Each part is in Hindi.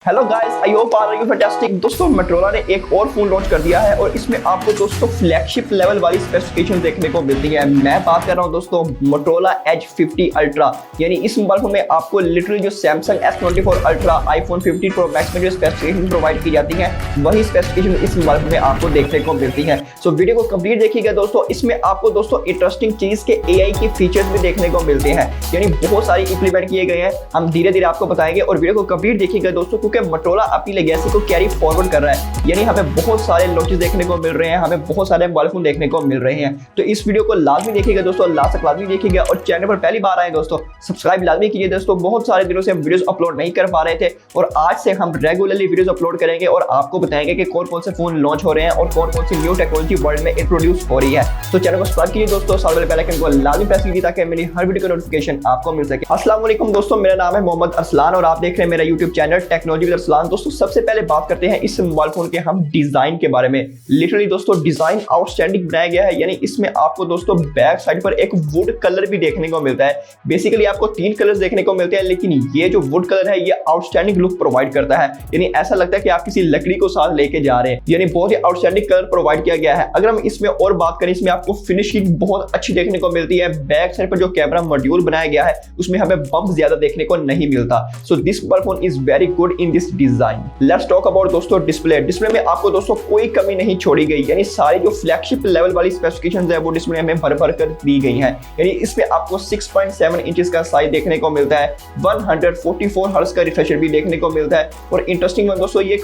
Hello guys, I hope are you fantastic. दोस्तों मोटोरोला ने एक और फोन लॉन्च कर दिया है और इसमें आपको दोस्तों फ्लैगशिप लेवल वाली स्पेसिफिकेशन देखने को मिलती है। मैं बात कर रहा हूं दोस्तों मोटोरोला एज 50 अल्ट्रा, यानी इस मोबाइल फोन में आपको लिटरली जो Samsung S24 ultra, iPhone 15 pro max में जो स्पेसिफिकेशन प्रोवाइड की जाती है वही स्पेसिफिकेशन इस मोबाइल फोन में आपको देखने को मिलती है। सो वीडियो को कंप्लीट देखिएगा दोस्तों। इसमें आपको दोस्तों इंटरेस्टिंग चीज के AI के फीचर्स भी देखने को मिलते हैं, यानी बहुत सारी इंप्लीमेंट किए गए हैं। हम धीरे धीरे आपको बताएंगे और वीडियो को कंप्लीट देखिएगा दोस्तों, क्योंकि मोटोरोला अपनी लेगेसी को कैरी फॉरवर्ड कर रहा है, यानी हमें बहुत सारे लॉन्चेस देखने को मिल रहे हैं, हमें बहुत सारे मोबाइल फोन देखने को मिल रहे हैं। तो इस वीडियो को लाजमी देखिएगा दोस्तों, लास्ट तक लाजमी देखिएगा और चैनल पर पहली बार आए दोस्तों सब्सक्राइब लाजमी कीजिए दोस्तों। बहुत सारे दिनों से हम वीडियोस अपलोड नहीं कर पा रहे थे और आज से हम रेगुलरली वीडियोस अपलोड करेंगे और आपको बताएंगे कि कौन कौन से फोन लॉन्च हो रहे हैं और कौन कौन सी न्यू टेक्नोलॉजी वर्ल्ड में इंट्रोड्यूस हो रही है। तो चैनल को सब्सक्राइब कीजिए दोस्तों, साथ वाले बेल आइकन को लाजमी प्रेस कीजिए ताकि मेरी हर वीडियो का नोटिफिकेशन आपको मिल सके। अस्सलाम वालेकुम दोस्तों, मेरा नाम है मोहम्मद अरसलान और आप देख रहे हैं मेरा YouTube channel technology with Arsalan. दोस्तों सबसे पहले बात करते हैं इस मोबाइल फोन के हम डिजाइन के बारे में। लिटरली दोस्तों डिजाइन आउटस्टैंडिंग बनाया गया है, यानी इसमें आपको दोस्तों बैक साइड पर एक वुड कलर भी देखने को मिलता है। बेसिकली आपको 3 कलर्स देखने को मिलते हैं, लेकिन ये जो वुड कलर है ये आउटस्टैंडिंग लुक प्रोवाइड करता है, यानी ऐसा लगता है कि आप किसी लकड़ी को साथ लेके जा रहे हैं, यानी बहुत ही आउटस्टैंडिंग कलर प्रोवाइड किया गया है। अगर हम इसमें और बात करें, इसमें आपको फिनिशिंग बहुत अच्छी देखने को मिलती है। बैक साइड पर जो कैमरा मॉड्यूल बनाया गया है उसमें हमें बम्प ज्यादा देखने को नहीं मिलता। So this mobile phone is very good in this design. Let's talk about दोस्तों डिस्प्ले में आपको दोस्तों कोई कमी नहीं छोड़ी गई, यानी सारी जो फ्लैगशिप लेवल वाली स्पेसिफिकेशंस है वो डिस्प्ले में भर भर कर दी गई हैं। यानी इसमें आपको 6.7 इंचेस का साइज देखने को मिलता है, 144 हर्ट्ज का रिफ्रेश रेट भी देखने को मिलता है और इंटरेस्टिंग वन दोस्तों ये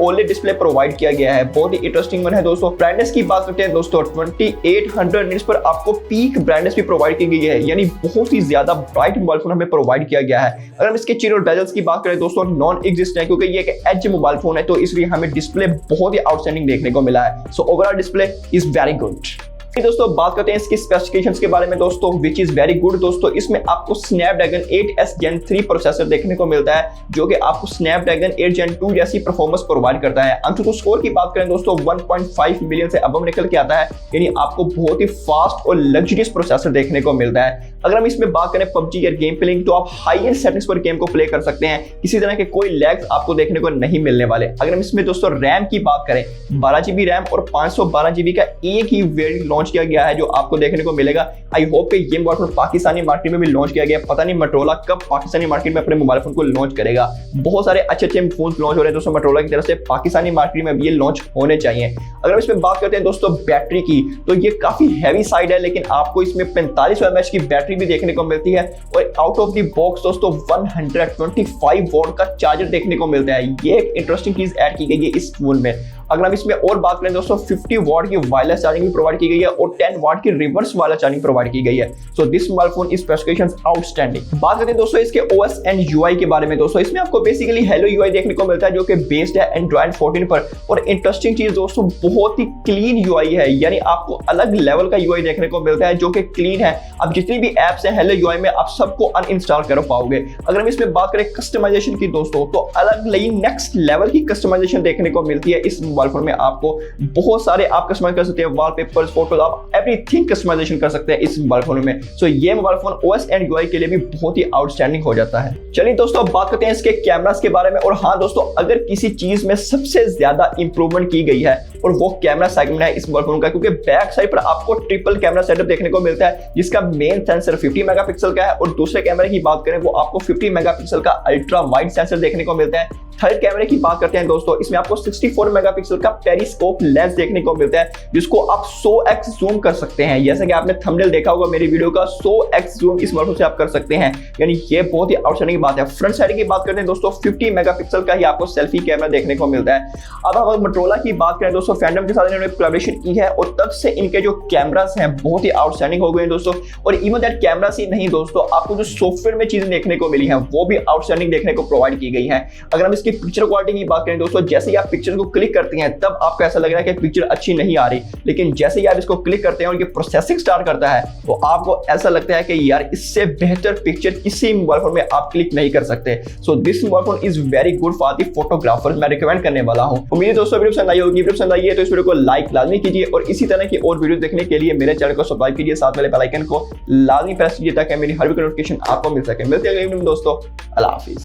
OLED डिस्प्ले प्रोवाइड किया गया है, बहुत ही इंटरेस्टिंग वन है दोस्तों। ब्राइटनेस की बात करते हैं दोस्तों, 2800 निट्स पर आपको पीक ब्राइटनेस भी प्रोवाइड की गई है, यानी बहुत ही ज्यादा ब्राइट मोबाइल फोन हमें प्रोवाइड किया गया है। अगर हम इसके चिन और बेजल्स की बात करें दोस्तों नॉन एग्जिस्ट है, क्योंकि ये एक एज मोबाइल फोन है तो इसलिए हमें डिस्प्ले बहुत ही आउटस्टैंडिंग देखने को मिला है। So overall display is very good. दोस्तों बात करते हैं इसकी स्पेसिफिकेशंस के बारे में दोस्तों, विच इज वेरी गुड दोस्तों। इसमें आपको स्नैपड्रैगन 8s Gen 3 प्रोसेसर देखने को मिलता है, जो कि आपको स्नैपड्रैगन 8 Gen 2 जैसी परफॉर्मेंस प्रोवाइड करता है। AnTuTu स्कोर की बात करें दोस्तों 1.5 मिलियन से अबव निकल के आता है, यानी आपको बहुत ही फास्ट और लग्जरियस प्रोसेसर देखने को मिलता है। अगर हम इसमें बात करें PUBG या गेम प्लेइंग, तो आप हाई एंड सेटिंग्स पर गेम को प्ले कर सकते हैं, किसी तरह के कोई लैग्स आपको देखने को नहीं मिलने वाले। अगर हम इसमें दोस्तों रैम की बात करें, 12 GB रैम और 512 GB का एक ही वेरिएंट लॉन्च किया गया है जो आपको देखने को मिलेगा। आई होप कि ये मोबाइल फोन पाकिस्तानी मार्केट में भी लॉन्च किया गया, पता नहीं मोटोरोला कब पाकिस्तानी मार्केट में अपने मोबाइल फोन को लॉन्च करेगा। बहुत सारे अच्छे फोन लॉन्च हो रहे हैं दोस्तों मोटोरोला की तरफ से, पाकिस्तानी मार्केट में भी ये लॉन्च होने चाहिए। अगर हम इसमें बात करते हैं दोस्तों बैटरी की, तो ये काफी हैवी साइड है, लेकिन आपको इसमें 4500 mAh की बैटरी भी देखने को मिलती है और आउट ऑफ द बॉक्स दोस्तों 125 वॉट का चार्जर देखने को मिलता है। ये एक इंटरेस्टिंग चीज ऐड की गई है इस फोन में। अगर हम इसमें और बात करें दोस्तों 50 वॉट की वायरलेस चार्जिंग भी प्रोवाइड की गई है और 10 वॉट की रिवर्स वायरलेस चार्जिंग प्रोवाइड की गई है। So this mobile phone is specifications outstanding. बात करते हैं दोस्तों इसके OS एंड UI के बारे में दोस्तों, इसमें आपको बेसिकली हेलो UI देखने को मिलता है जो कि बेस्ड है Android 14 पर। और इंटरेस्टिंग चीज दोस्तों बहुत ही क्लीन UI है, यानी आपको अलग लेवल का UI देखने को मिलता है जो कि क्लीन है। अब जितनी भी एप्स हैं हेलो UI में आप सबको अनइंस्टॉल कर पाओगे। अगर हम इसमें बात करें कस्टमाइजेशन की दोस्तों, तो अलग नेक्स्ट लेवल की कस्टमाइजेशन देखने को मिलती है इस मोबाइल फोन में। आपको बहुत सारे आप कस्टमाइज कर सकते हैं, वॉलपेपर्स, फोटोज, आप एवरीथिंग कस्टमाइजेशन कर सकते हैं इस मोबाइल फोन में। सो ये mobile phone OS and UI के लिए भी बहुत ही आउटस्टैंडिंग हो जाता है। चलिए दोस्तों बात करते हैं इसके कैमरास के बारे में। और हाँ दोस्तों, अगर किसी चीज में सबसे ज्यादा इंप्रूवमेंट की गई है और वो कैमरा सेगमेंट है इस मोबाइल फोन का, क्योंकि बैक साइड पर आपको ट्रिपल कैमरा सेटअप देखने को मिलता है, जिसका मेन सेंसर 50 मेगापिक्सल का है और दूसरे कैमरे की बात करें वो आपको 50 मेगापिक्सल का अल्ट्रा वाइड सेंसर देखने को मिलता है। थर्ड कैमरे की बात करते हैं दोस्तों, इसमें आपको 64 मेगापिक्सल का पेरिस्कोप लेंस देखने को मिलता है, जिसको आप 100x जूम कर सकते हैं। जैसे कि आपने थंबनेल देखा होगा मेरी वीडियो का, 100x जूम इस मोबाइल से आप कर सकते हैं, यानी ये बहुत ही आउटस्टैंडिंग बात है। फ्रंट साइड की बात करते हैं दोस्तों 50 मेगापिक्सल का ही आपको सेल्फी कैमरा देखने को मिलता है। अब हम मोटोरोला की बात करें दोस्तों, फैंडम के साथ इन्होंने कोलैबोरेशन की है और तब से इनके जो कैमरास हैं बहुत ही आउटस्टैंडिंग हो गए हैं दोस्तों। और इवन दैट कैमरास ही नहीं दोस्तों, आपको जो सॉफ्टवेयर में चीजें देखने को मिली हैं वो भी आउटस्टैंडिंग देखने को प्रोवाइड की गई है। अगर हम इसकी पिक्चर क्वालिटी बात करें दोस्तों, जैसे ही आप पिक्चर को क्लिक करते हैं तब आपको ऐसा लग रहा है कि पिक्चर अच्छी नहीं आ रही, लेकिन जैसे ही आप इसको क्लिक करते हैं और ये प्रोसेसिंग स्टार्ट करता है तो आपको ऐसा लगता है कि यार इससे बेहतर पिक्चर किसी मोबाइल फोन में आप क्लिक नहीं कर सकते। So this mobile phone is very good for the photographers, मैं रिकमेंड करने वाला हूं। उम्मीद है दोस्तों वीडियो पसंद आई होगी। वीडियो पसंद आई है तो इस वीडियो को लाइक लाजमी कीजिए और इसी तरह की और वीडियो देखने के लिए मेरे चैनल को सब्सक्राइब कीजिए, साथ वाले बेल आइकन को लाजमी प्रेस कीजिए ताकि मेरी हर वीडियो नोटिफिकेशन आपको मिल सके। मिलते हैं अगले वीडियो में दोस्तों, अल्लाह हाफिज।